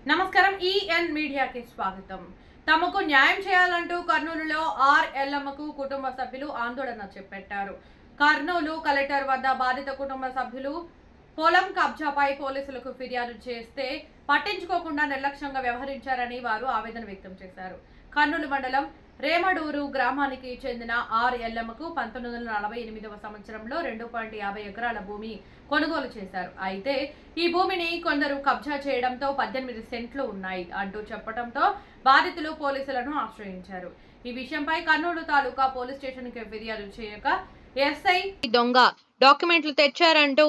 నమస్కారం ఈఎన్ మీడియాకి స్వాగతం. తమకు న్యాయం చేయాలంటూ కర్నూలులో ఆర్ ఎల్లమ్మకు కుటుంబ సభ్యులు ఆందోళన చేపట్టారు. కర్నూలు కలెక్టర్ వద్ద బాధిత కుటుంబ సభ్యులు పొలం కబ్జాపై పోలీసులకు ఫిర్యాదు చేస్తే పట్టించుకోకుండా నిర్లక్ష్యంగా వ్యవహరించారని వారు ఆవేదన వ్యక్తం చేశారు. కర్నూలు మండలం రేమడూరు గ్రామానికి చెందిన ఆర్ ఎల్లమ్మకు 1948వ సంవత్సరంలో 2.50 ఎకరాల భూమి కొనుగోలు చేశారు. అయితే ఈ భూమిని కొందరు కబ్జా చేయడంతో 18 సెంట్లు ఉన్నాయి అంటూ చెప్పడంతో బాధితులు పోలీసులను ఆశ్రయించారు. ఈ విషయంపై కర్నూలు తాలూకా పోలీస్ స్టేషన్ కి ఫిర్యాదు చేయగా ఎస్ఐ దొంగ డాక్యుమెంట్లు తెచ్చారంటూ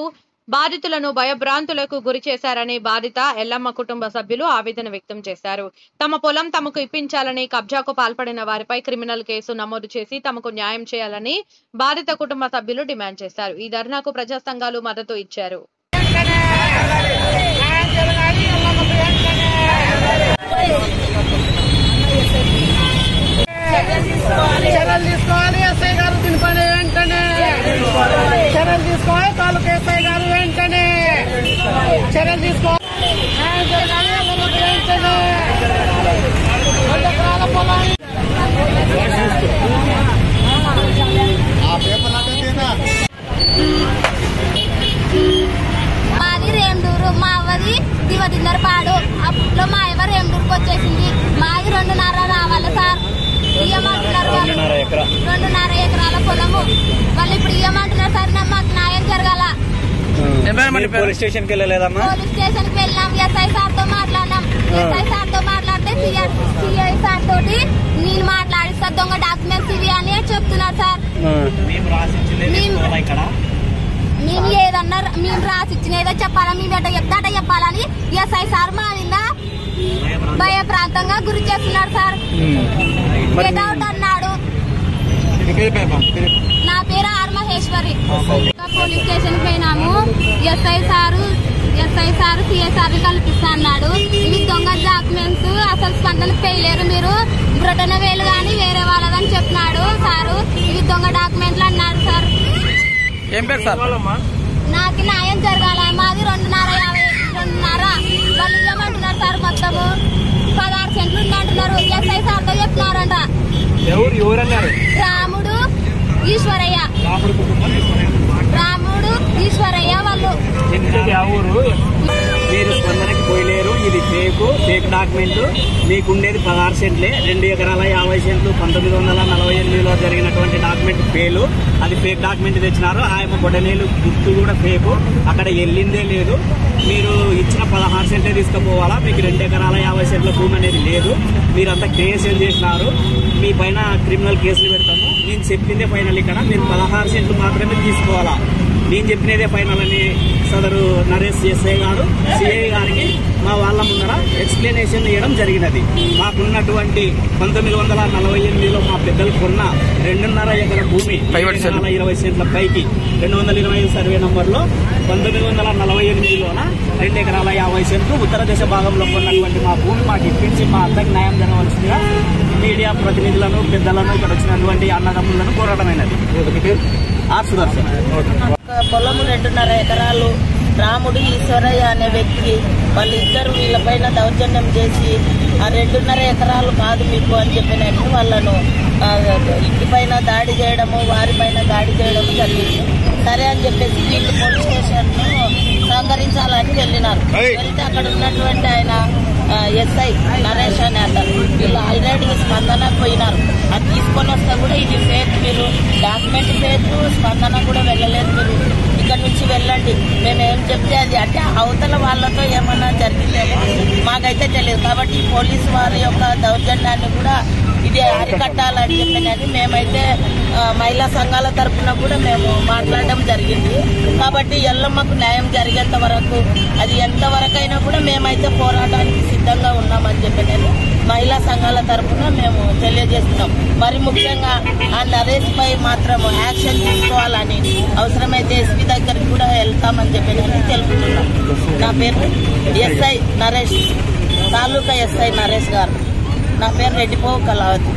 బాధితులను భయభ్రాంతులకు గురి చేశారని బాధిత ఎల్లమ్మ కుటుంబ సభ్యులు ఆవేదన వ్యక్తం చేశారు. తమ పొలం తమకు ఇప్పించాలని కబ్జాకు పాల్పడిన వారిపై క్రిమినల్ కేసు నమోదు చేసి తమకు న్యాయం చేయాలని బాధిత కుటుంబ సభ్యులు డిమాండ్ చేశారు. ఈ ధర్నాకు ప్రజా సంఘాలు మద్దతు ఇచ్చారు. చర్యలు తీసుకోవాలి. మాది రేమడూరు, మా అవ్వది దివదిన్నరపాడు. అప్పట్లో మా అవ్వ రేమడూరుకి వచ్చేసింది. మాది 2.5 రావాలి సార్. ఇయ్యమంటున్నారు వాళ్ళు. 2.5 ఎకరాల పొలము వాళ్ళు ఇప్పుడు ఇయ్యమంటున్నారు సార్. మాకు న్యాయం జరగాల. పోలీస్ స్టేషన్ కి వెళ్ళలేదమ్మా? పోలీస్ స్టేషన్ కి వెళ్ళాం. ఎస్ఐ సార్ తో మాట్లాడినాం. ఎస్ఐ సార్ తో మాట్లాడితే సిఐ సార్ తోటి నేను మాట్లాడిస్తా, దొంగ డాక్యుమెంట్స్ ఇవి అని చెప్తున్నారు సార్. మేము ఏదన్నా మేము రాసిచ్చిన ఏదో చెప్పాలా, మేము ఎట్ట చెప్తే అట్ట చెప్పాలని ఎస్ఐ సార్ మా మీద భయప్రాంతంగా గురి చేస్తున్నాడు సార్. గెట్అవుట్ అన్నాడు. నా పేరు ఆర్ మహేశ్వరి. పోలీస్ స్టేషన్ పోయినాము. ఎస్ఐ సారు సిఐ సార్ కల్పిస్తా అన్నాడు. ఇవి దొంగ డాక్యుమెంట్స్, అసలు స్పందన చేయలేరు మీరు, బ్రొటన వేలు గాని వేరే వాళ్ళదని చెప్పినాడు సారు. ఇవి దొంగ డాక్యుమెంట్లు అన్నాడు సార్. ఏం పేరు సార్? నాకు న్యాయం జరగాల. మాది 2.5 వాళ్ళు ఇవ్వమంటున్నారు సార్. మొత్తము 16 సెంట్లు ఉందంటున్నారు. ఎస్ఐ సార్ తో చెప్తున్నారంట. రాముడు ఈశ్వరయ్య వాళ్ళు. మీరు స్పందనకి పోయలేరు. ఇది ఫేక్ డాక్యుమెంట్. మీకుండేది 16 సెంట్లే. 2 ఎకరాల 50 సెంట్లు 1948లో జరిగినటువంటి డాక్యుమెంట్ ఫెయిల్. అది ఫేక్ డాక్యుమెంట్ తెచ్చినారు. ఆయన బొడనేలు గుర్తు కూడా ఫేకు. అక్కడ వెళ్ళిందే లేదు. మీరు ఇచ్చిన 16 సెంట్లే తీసుకుపోవాలా. మీకు 2 ఎకరాల 50 సెంట్ల భూమి అనేది లేదు. మీరంతా కేసు ఏం చేసినారు. మీ పైన క్రిమినల్ కేసులు పెడతాము. నేను చెప్పిందే ఫైనల్. ఇక్కడ మీరు 16 సెంట్లు మాత్రమే తీసుకోవాలా. నేను చెప్పినదే ఫైనల్ అని సదరు నరేష్ ఎస్ఐ గారు సిఐ గారికి మా వాళ్ళ ముందర ఎక్స్ప్లెనేషన్ ఇవ్వడం జరిగినది. మాకున్నటువంటి 1948లో మా పెద్దలు కొన్న 2.5 ఎకర భూమి 20 సెంట్ల పైకి 225 సర్వే నంబర్లో 1948లోన 2 ఎకరాల 50 సెంట్లు ఉత్తర దశ భాగంలో కొన్నటువంటి మా భూమి మాకు ఇప్పించి మా అందరికి న్యాయం జరగవలసిందిగా మీడియా ప్రతినిధులను పెద్దలను ఇక్కడ వచ్చినటువంటి అన్నదమ్ములను కోరడమైనది. ఆర్ సుదర్శన్. పొలము 2.5 ఎకరాలు రాముడు ఈశ్వరయ్య అనే వ్యక్తి వాళ్ళిద్దరు వీళ్ళపైన దౌర్జన్యం చేసి ఆ 2.5 ఎకరాలు కాదు మీకు అని చెప్పినట్టు వాళ్ళను ఇంటిపైన దాడి చేయడము, వారిపైన దాడి చేయడము జరిగింది. సరే అని చెప్పేసి వీళ్ళు పోలీస్ స్టేషన్ సహకరించాలని వెళ్ళినారు. వెళ్తే అక్కడ ఉన్నటువంటి ఆయన ఎస్ఐ నరేష్ అనే అతను వీళ్ళు ఆల్రెడీ స్పందన పోయినారు. అది తీసుకొని వస్తే కూడా ఇది ఫేక్, మీరు డాక్యుమెంట్ ఫేక్, స్పందన కూడా వెళ్ళలేదు, మీరు ఇక్కడ నుంచి వెళ్ళండి, మేము ఏం చెప్తే అది అంటే అవతల వాళ్ళతో ఏమన్నా జరిగిందేమో మాకైతే తెలియదు. కాబట్టి పోలీసు వారి యొక్క దౌర్జన్యాన్ని కూడా ఇది అరికట్టాలని చెప్పినది మేమైతే మహిళా సంఘాల తరఫున కూడా మేము మాట్లాడడం జరిగింది. కాబట్టి ఎల్లమ్మకు న్యాయం జరిగేంత వరకు అది ఎంతవరకైనా కూడా మేమైతే పోరాటానికి సిద్ధంగా ఉన్నామని చెప్పినది మహిళా సంఘాల తరఫున మేము తెలియజేస్తున్నాం. మరి ముఖ్యంగా ఆ నరేష్ పై మాత్రం యాక్షన్ తీసుకోవాలని, అవసరమైతే ఎస్పీ దగ్గరికి కూడా వెళ్తామని చెప్పినది తెలుపుతున్నాం. నా పేరు ఎస్ఐ నరేష్, తాలూకా ఎస్ఐ నరేష్ గారు. నా పేరు రెడ్డిపోవు కళావతి.